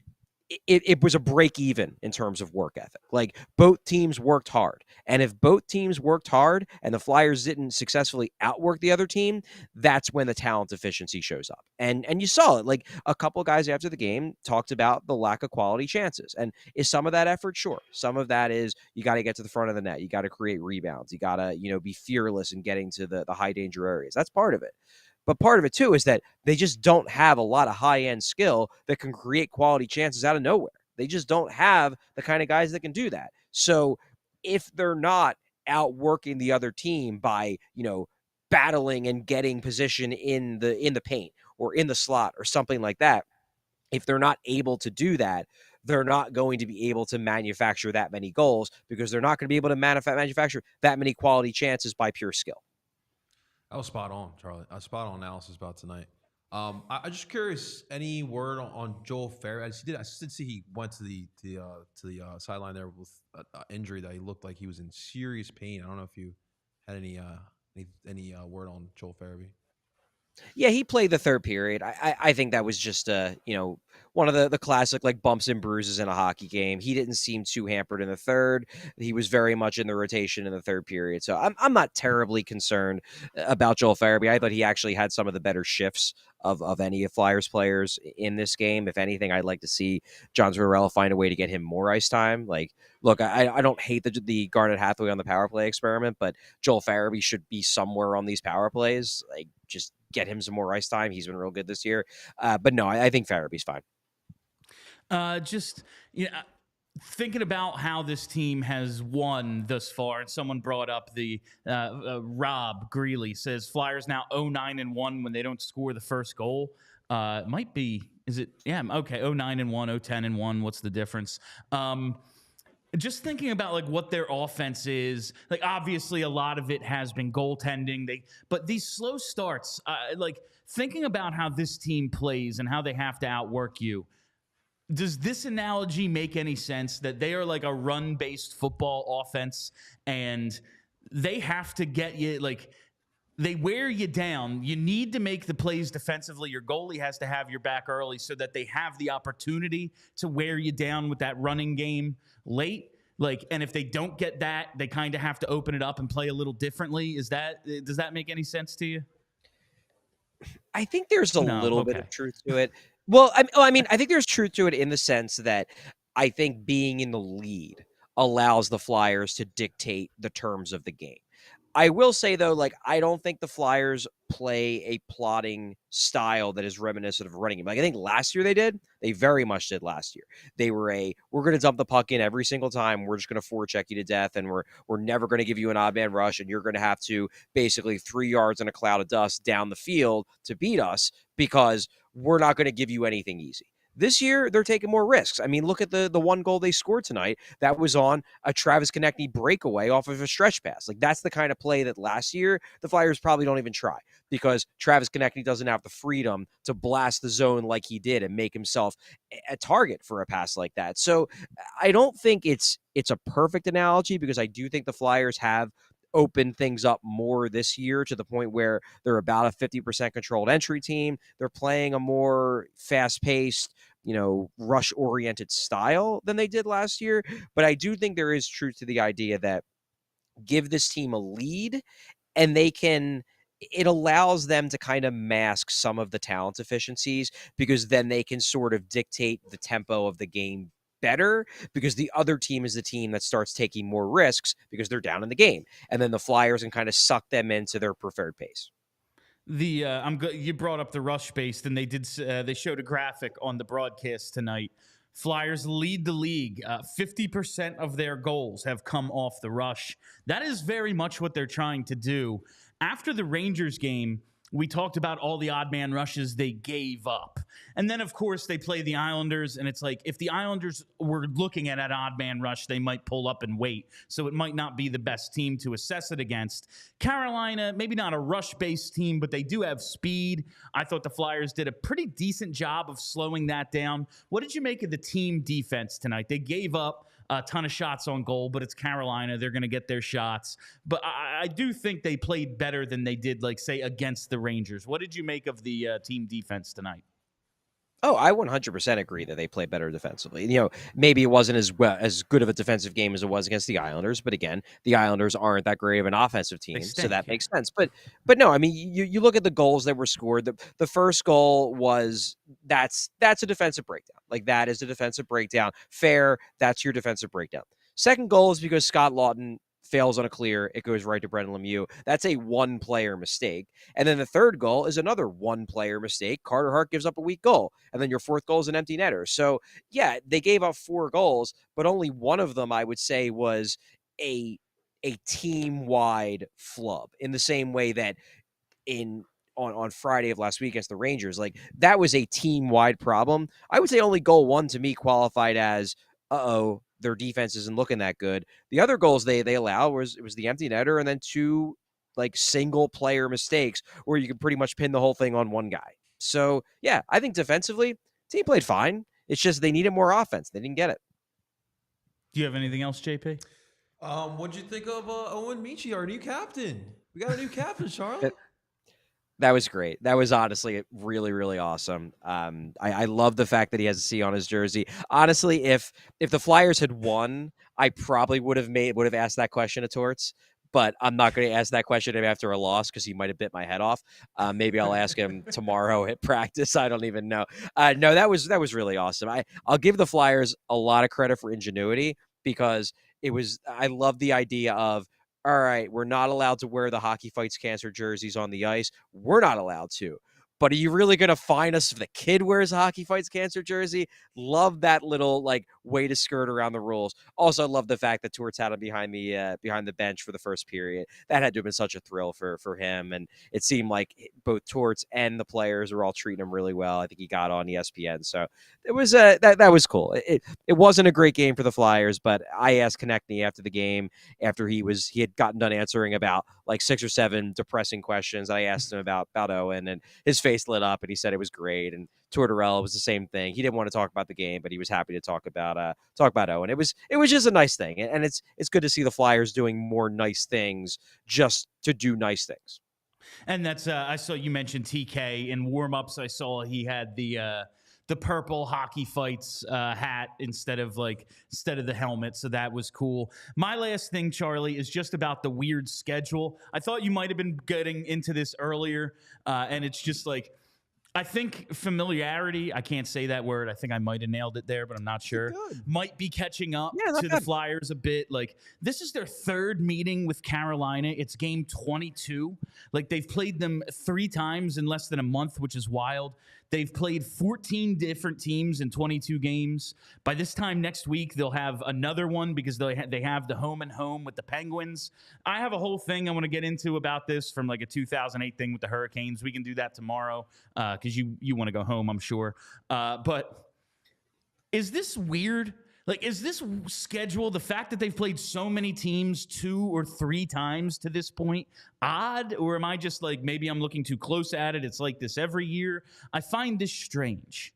it was a break even in terms of work ethic. Like, both teams worked hard. And if both teams worked hard and the Flyers didn't successfully outwork the other team, that's when the talent deficiency shows up. And you saw it. Like, a couple of guys after the game talked about the lack of quality chances. And is some of that effort? Sure. Some of that is you got to get to the front of the net. You got to create rebounds. You got to, be fearless in getting to the high danger areas. That's part of it. But part of it, too, is that they just don't have a lot of high-end skill that can create quality chances out of nowhere. They just don't have the kind of guys that can do that. So if they're not outworking the other team by, battling and getting position in the paint or in the slot or something like that, if they're not able to do that, they're not going to be able to manufacture that many goals because they're not going to be able to manufacture that many quality chances by pure skill. That was spot on, Charlie. Spot on analysis about tonight. I'm just curious. Any word on Joel Farabee? I did see he went to the sideline there with an injury that he looked like he was in serious pain. I don't know if you had any word on Joel Farabee. Yeah, he played the third period. I think that was just one of the classic like bumps and bruises in a hockey game. He didn't seem too hampered in the third. He was very much in the rotation in the third period. So I'm not terribly concerned about Joel Farabee. I thought he actually had some of the better shifts of any of Flyers players in this game. If anything, I'd like to see John Tortorella find a way to get him more ice time. Like, look, I don't hate the Garnet Hathaway on the power play experiment, but Joel Farabee should be somewhere on these power plays. Like, just get him some more ice time. He's been real good this year. But no, I think Farabee's fine. Thinking about how this team has won thus far, and someone brought up the Rob Greeley says Flyers now 0-9-1 when they don't score the first goal. Might be, is it? Yeah, okay, 0-9-1, 0-10-1. What's the difference? Just thinking about like what their offense is, like obviously a lot of it has been goaltending. But these slow starts, like thinking about how this team plays and how they have to outwork you. Does this analogy make any sense that they are like a run-based football offense and they have to get you, like they wear you down. You need to make the plays defensively. Your goalie has to have your back early so that they have the opportunity to wear you down with that running game late. Like, and if they don't get that, they kind of have to open it up and play a little differently. Does that make any sense to you? I think there's a little bit Okay. of truth to it. Well, I think there's truth to it in the sense that I think being in the lead allows the Flyers to dictate the terms of the game. I will say, though, like, I don't think the Flyers play a plotting style that is reminiscent of a running game. Like, I think last year they did. They very much did last year. They were we're going to dump the puck in every single time. We're just going to forecheck you to death, and we're never going to give you an odd man rush, and you're going to have to basically 3 yards in a cloud of dust down the field to beat us because we're not going to give you anything easy. This year, they're taking more risks. I mean, look at the one goal they scored tonight. That was on a Travis Konecny breakaway off of a stretch pass. Like, that's the kind of play that last year the Flyers probably don't even try because Travis Konecny doesn't have the freedom to blast the zone like he did and make himself a target for a pass like that. So I don't think it's a perfect analogy because I do think the Flyers have open things up more this year to the point where they're about a 50% controlled entry team. They're playing a more fast-paced, rush-oriented style than they did last year. But I do think there is truth to the idea that give this team a lead and it allows them to kind of mask some of the talent deficiencies because then they can sort of dictate the tempo of the game better because the other team is the team that starts taking more risks because they're down in the game. And then the Flyers can kind of suck them into their preferred pace. You brought up the rush based, and they showed a graphic on the broadcast tonight. Flyers lead the league. 50% of their goals have come off the rush. That is very much what they're trying to do. After the Rangers game, we talked about all the odd man rushes they gave up. And then, of course, they play the Islanders, and it's like if the Islanders were looking at an odd man rush, they might pull up and wait. So it might not be the best team to assess it against. Carolina, maybe not a rush-based team, but they do have speed. I thought the Flyers did a pretty decent job of slowing that down. What did you make of the team defense tonight? They gave up a ton of shots on goal, but it's Carolina. They're going to get their shots. But I do think they played better than they did, like, say, against the Rangers. What did you make of the team defense tonight? Oh, I 100% agree that they played better defensively. You know, maybe it wasn't as good of a defensive game as it was against the Islanders, but again, the Islanders aren't that great of an offensive team, so that makes sense. But no, I mean, you look at the goals that were scored. The first goal was that's a defensive breakdown. Like, that is a defensive breakdown. Fair, that's your defensive breakdown. Second goal is because Scott Lawton fails on a clear, it goes right to Brind'Amour. That's a one-player mistake. And then the third goal is another one-player mistake. Carter Hart gives up a weak goal. And then your fourth goal is an empty netter. So, yeah, they gave up 4 goals, but only one of them, I would say, was a team-wide flub, in the same way that on Friday of last week against the Rangers, like, that was a team-wide problem. I would say only goal 1 to me qualified as, their defense isn't looking that good. The other goals they allow was the empty netter and then 2 like single player mistakes where you can pretty much pin the whole thing on one guy. So yeah, I think defensively, team played fine. It's just they needed more offense. They didn't get it. Do you have anything else, JP? What'd you think of Owen Michi, our new captain? We got a new captain, Charlotte. That was great. That was honestly really, really awesome. I love the fact that he has a C on his jersey. Honestly, if the Flyers had won, I probably would have asked that question to Torts, but I'm not going to ask that question after a loss because he might have bit my head off. Maybe I'll ask him tomorrow at practice. I don't even know. No, that was really awesome. I'll give the Flyers a lot of credit for ingenuity because I love the idea of, all right, we're not allowed to wear the Hockey Fights Cancer jerseys on the ice. We're not allowed to. But are you really going to fine us if the kid wears a Hockey Fights Cancer jersey? Love that little way to skirt around the rules. Also, love the fact that Torts had him behind the bench for the first period. That had to have been such a thrill for him. And it seemed like both Torts and the players were all treating him really well. I think he got on ESPN. So it was that was cool. It wasn't a great game for the Flyers, but I asked Konecny after the game, after he had gotten done answering about 6 or 7 depressing questions. I asked him about Owen, and his face lit up and he said it was great. And Tortorella was the same thing. He didn't want to talk about the game, but he was happy to talk about Owen. It was just a nice thing. And it's good to see the Flyers doing more nice things just to do nice things. And that's I saw you mentioned TK in warm-ups. I saw he had the purple Hockey Fights hat instead of the helmet. So that was cool. My last thing, Charlie, is just about the weird schedule. I thought you might have been getting into this earlier. And it's just I think familiarity, I can't say that word. I think I might have nailed it there, but I'm not sure. Might be catching up to the Flyers a bit. This is their 3rd meeting with Carolina. It's game 22. They've played them 3 times in less than a month, which is wild. They've played 14 different teams in 22 games. By this time next week, they'll have another one because they have the home and home with the Penguins. I have a whole thing I want to get into about this from a 2008 thing with the Hurricanes. We can do that tomorrow because you want to go home, I'm sure. But is this weird? Is this schedule, the fact that they've played so many teams 2 or 3 times to this point, odd? Or am I just maybe I'm looking too close at it? It's like this every year. I find this strange.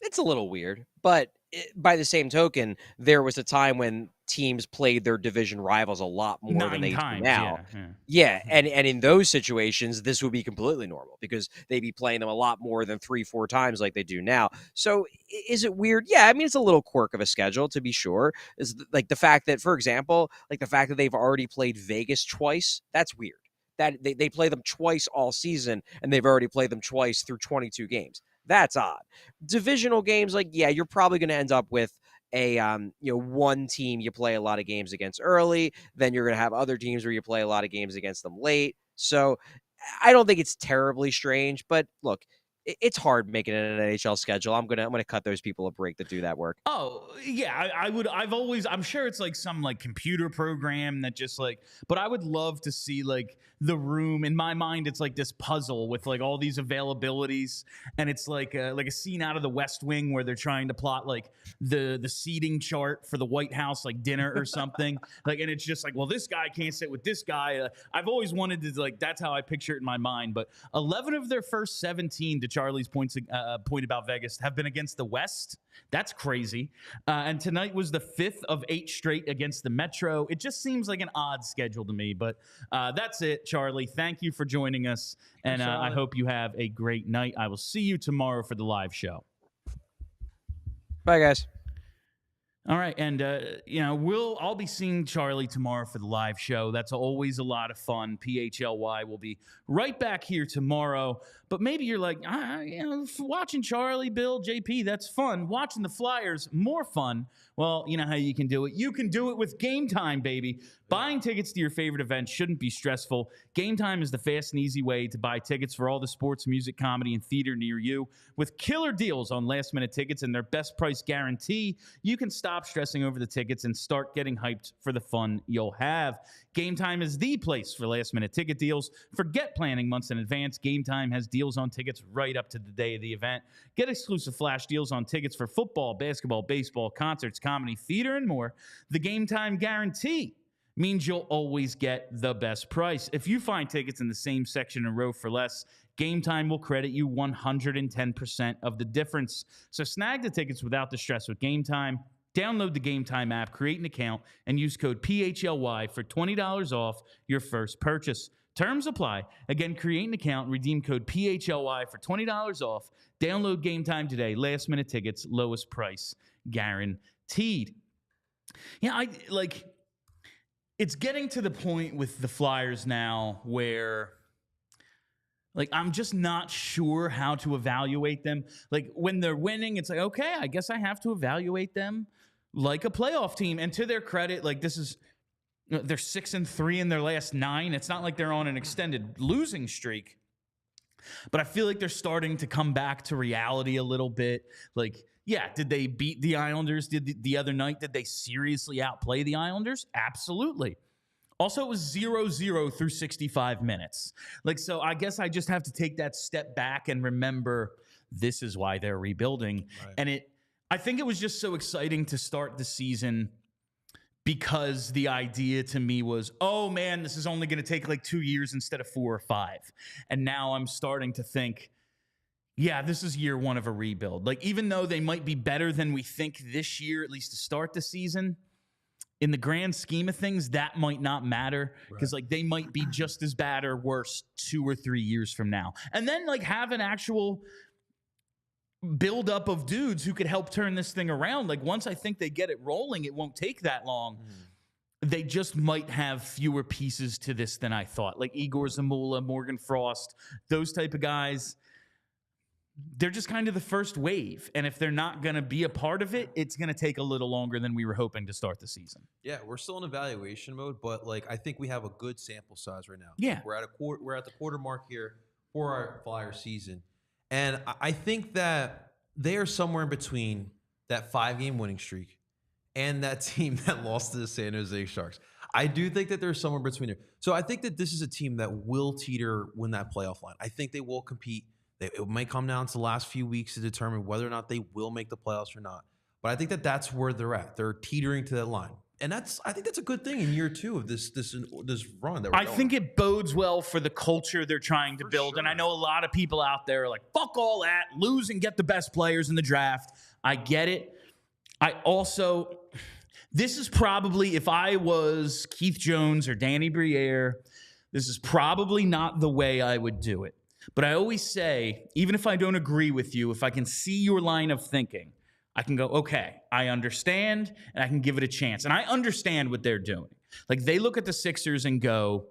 It's a little weird, but by the same token, there was a time when teams played their division rivals a lot more than they do now. Yeah. And in those situations, this would be completely normal because they'd be playing them a lot more than 3-4 times like they do now. So is it weird? Yeah, I mean, it's a little quirk of a schedule, to be sure. Is the fact that, for example, the fact that they've already played Vegas twice, that's weird. That they play them twice all season, and they've already played them twice through 22 games. That's odd. Divisional games, like, yeah, you're probably going to end up with a one team you play a lot of games against early, then you're going to have other teams where you play a lot of games against them late. So I don't think it's terribly strange, but look, it's hard making an NHL schedule. I'm gonna cut those people a break that do that work. Oh, yeah, I would. I'm sure it's like some like computer program that just like, but I would love to see like the room. In my mind, it's like this puzzle with like all these availabilities. And it's like a scene out of the West Wing where they're trying to plot like the seating chart for the White House, like dinner or something. Like, and it's just like, well, this guy can't sit with this guy. I've always wanted to like, that's how I picture it in my mind. But 11 of their first 17, to Charlie's point about Vegas, have been against the West. That's crazy. And tonight was the 5th of 8 straight against the Metro. It just seems like an odd schedule to me, but that's it, Charlie. Thank you for joining us, and I hope you have a great night. I will see you tomorrow for the live show. Bye, guys. All right, and I'll be seeing Charlie tomorrow for the live show. That's always a lot of fun. PHLY will be right back here tomorrow. But maybe you're like, watching Charlie, Bill, JP, that's fun. Watching the Flyers, more fun. Well, you know how you can do it. You can do it with Game Time, baby. Buying tickets to your favorite event shouldn't be stressful. Game Time is the fast and easy way to buy tickets for all the sports, music, comedy, and theater near you. With killer deals on last-minute tickets and their best price guarantee, you can stop stressing over the tickets and start getting hyped for the fun you'll have. Game Time is the place for last-minute ticket deals. Forget planning months in advance. Game Time has deals on tickets right up to the day of the event. Get exclusive flash deals on tickets for football, basketball, baseball, concerts, comedy, theater, and more. The Game Time guarantee means you'll always get the best price. If you find tickets in the same section and row for less, Game Time will credit you 110% of the difference. So snag the tickets without the stress with Game Time. Download the Game Time app, create an account, and use code PHLY for $20 off your first purchase. Terms apply. Again, create an account and redeem code PHLY for $20 off. Download Game Time today. Last minute tickets, lowest price guaranteed. Yeah, it's getting to the point with the Flyers now where like I'm just not sure how to evaluate them. Like when they're winning, it's like, okay, I guess I have to evaluate them like a playoff team. And to their credit, like this is they're 6-3 in their last 9. It's not like they're on an extended losing streak. But I feel like they're starting to come back to reality a little bit. Like, yeah, did they beat the Islanders the other night? Did they seriously outplay the Islanders? Absolutely. Also, it was 0-0 through 65 minutes. Like, so I guess I just have to take that step back and remember this is why they're rebuilding. Right. And I think it was just so exciting to start the season because the idea to me was, oh man, this is only going to take like 2 years instead of 4 or 5. And now I'm starting to think, yeah, this is year 1 of a rebuild. Like, even though they might be better than we think this year, at least to start the season, in the grand scheme of things, that might not matter because like they might be just as bad or worse 2 or 3 years from now. And then like have an actual buildup of dudes who could help turn this thing around. Like once I think they get it rolling, it won't take that long. They just might have fewer pieces to this than I thought. Like Igor Zamula, Morgan Frost, those type of guys. They're just kind of the first wave. And if they're not going to be a part of it, it's going to take a little longer than we were hoping to start the season. Yeah, we're still in evaluation mode, but like I think we have a good sample size right now. Yeah. We're at the quarter mark here for our Flyer season. And I think that they are somewhere in between that 5-game winning streak and that team that lost to the San Jose Sharks. I do think that they're somewhere between there. So I think that this is a team that will win that playoff line. I think they will compete. It might come down to the last few weeks to determine whether or not they will make the playoffs or not. But I think that that's where they're at. They're teetering to that line. And I think that's a good thing in year 2 of this run that we're going. I think it bodes well for the culture they're trying to build. Sure. And I know a lot of people out there are like, fuck all that, lose and get the best players in the draft. I get it. This is probably, if I was Keith Jones or Danny Briere, this is probably not the way I would do it. But I always say, even if I don't agree with you, if I can see your line of thinking, I can go, okay, I understand, and I can give it a chance. And I understand what they're doing. Like, they look at the Sixers and go,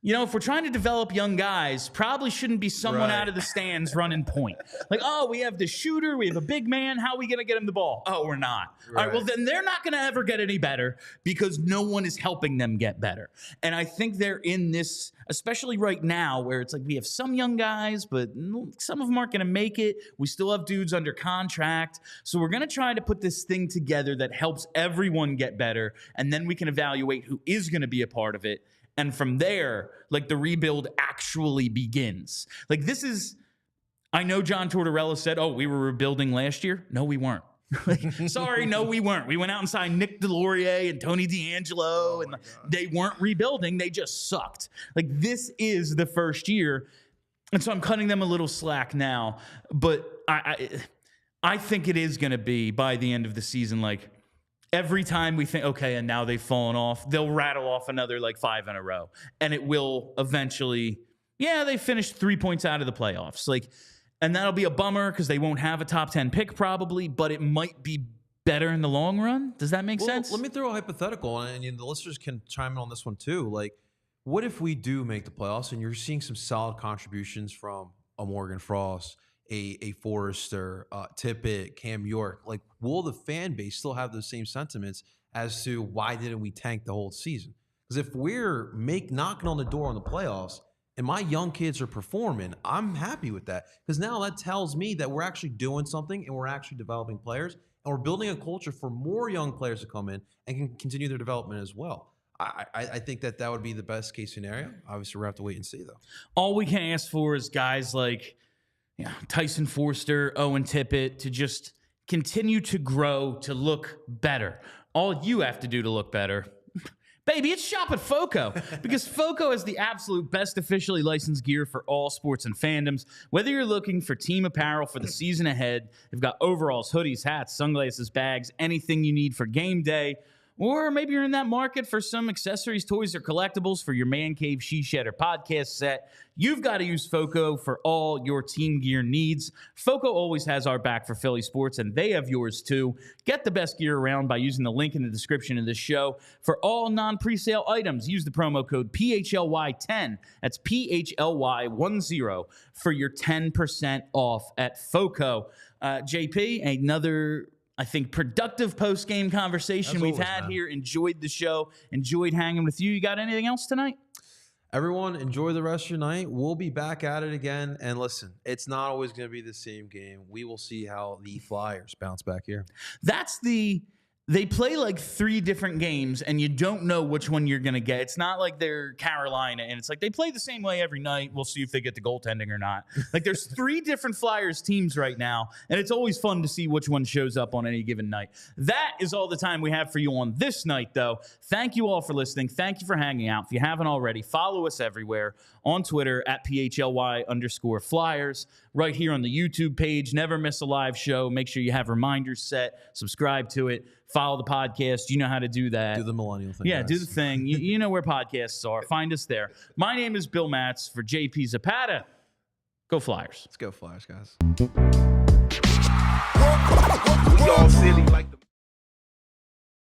if we're trying to develop young guys, probably shouldn't be someone out of the stands running point. Like, oh, we have the shooter, we have a big man. How are we going to get him the ball? Oh, we're not. All right, well, then they're not going to ever get any better because no one is helping them get better. And I think they're in this, especially right now, where it's like we have some young guys, but some of them aren't going to make it. We still have dudes under contract. So we're going to try to put this thing together that helps everyone get better. And then we can evaluate who is going to be a part of it. And from there, like, the rebuild actually begins. Like, this is, I know John Tortorella said, oh, we were rebuilding last year. No, we weren't. Sorry, no, we weren't. We went out and signed Nick DeLaurier and Tony D'Angelo, and they weren't rebuilding. They just sucked. Like, this is the first year. And so I'm cutting them a little slack now. But I think it is going to be, by the end of the season, like, every time we think, okay, and now they've fallen off, they'll rattle off another, like, 5 in a row. And it will eventually, they finished 3 points out of the playoffs. Like, and that'll be a bummer because they won't have a top 10 pick probably, but it might be better in the long run. Does that make sense? Let me throw a hypothetical, and the listeners can chime in on this one too. Like, what if we do make the playoffs and you're seeing some solid contributions from a Morgan Frost, a Forrester, Tippett, Cam York? Like, will the fan base still have those same sentiments as to why didn't we tank the whole season? Because if we're knocking on the door on the playoffs and my young kids are performing, I'm happy with that. Because now that tells me that we're actually doing something and we're actually developing players and we're building a culture for more young players to come in and can continue their development as well. I think that would be the best case scenario. Obviously, we're going to have to wait and see, though. All we can ask for is guys like Tyson Forster, Owen Tippett to just continue to grow, to look better. All you have to do to look better, baby, it's shop at FOCO, because FOCO is the absolute best officially licensed gear for all sports and fandoms. Whether you're looking for team apparel for the season ahead, they've got overalls, hoodies, hats, sunglasses, bags, anything you need for game day. Or maybe you're in that market for some accessories, toys, or collectibles for your man cave, she shed, or podcast set. You've got to use FOCO for all your team gear needs. FOCO always has our back for Philly sports, and they have yours too. Get the best gear around by using the link in the description of this show. For all non-presale items, use the promo code PHLY10. That's PHLY10 for your 10% off at FOCO. JP, another, I think, productive post-game conversation we've had here. Enjoyed the show. Enjoyed hanging with you. You got anything else tonight? Everyone, enjoy the rest of your night. We'll be back at it again. And listen, it's not always going to be the same game. We will see how the Flyers bounce back here. They play like 3 different games, and you don't know which one you're going to get. It's not like they're Carolina, and it's like they play the same way every night. We'll see if they get the goaltending or not. Like, there's 3 different Flyers teams right now, and it's always fun to see which one shows up on any given night. That is all the time we have for you on this night, though. Thank you all for listening. Thank you for hanging out. If you haven't already, follow us everywhere on Twitter at PHLY_Flyers, right here on the YouTube page. Never miss a live show. Make sure you have reminders set. Subscribe to it. Follow the podcast. You know how to do that. Do the millennial thing. Yeah, guys. do the thing. You know where podcasts are. Find us there. My name is Bill Matz for JP Zapata. Go Flyers. Let's go Flyers, guys. We all silly like the